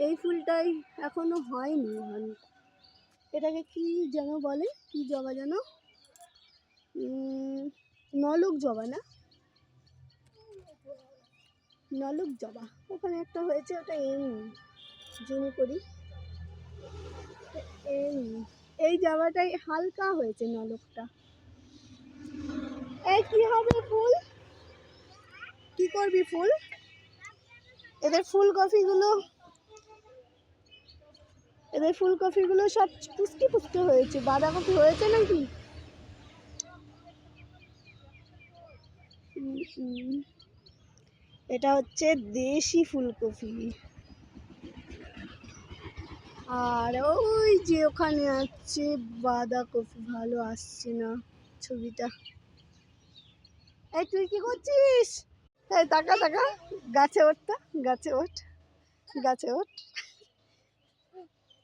এই ফুলটাই এখনো হয়নি ভালো। এটাকে কি যেন বলে, কি জবা যেন, নলক জবা না, নলক জবা। ওখানে একটা হয়েছে, ওটা এমনি জুম করি, এমনি এই জবাটাই হালকা হয়েছে, নলকটা। এই কি হবে ফুল, কি করবি ফুল? এদের ফুলকপিগুলো, এদের ফুলকপিগুলো সব পুষ্টি পুষ্টি হয়েছে। বাঁধাকপি হয়েছে নাকি? এটা হচ্ছে দেশি ফুলকপি। আর ওই যে ওখানে আছে বাঁধাকপি, ভালো আসছে না ছবিটা। এই তুই কি করছিস? এই টাকা টাকা, গাছে ওঠটা, গাছে ওঠ, গাছে ওঠ।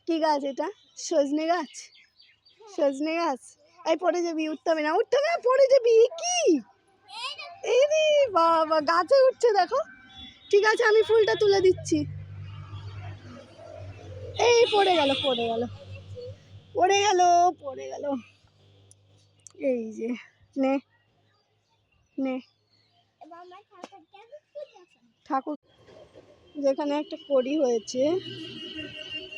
কি গাছ এটা? সজনে গাছ, সজনে গাছ। এই পড়ে যাবি, উঠতে হবে না, উঠতে হবে না, পড়ে যাবি। কি এই রে বাবা, গাছে উঠছে দেখো। ঠিক আছে, আমি ফুলটা তুলে দিচ্ছি। এই পড়ে গেল, পড়ে গেল, পড়ে গেল, পড়ে গেল। এই যে নে নে ঠাকুর। যেখানে একটা কড়ি হয়েছে,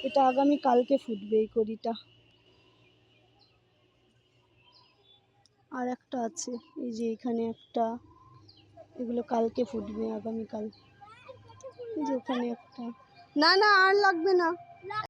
এটা আগামী কালকে ফুটবে এই কড়িটা। আর একটা আছে, এই যে এখানে একটা, এগুলো কালকে ফুটবে, আগামীকাল। এই যে ওখানে একটা, না না আর লাগবে না।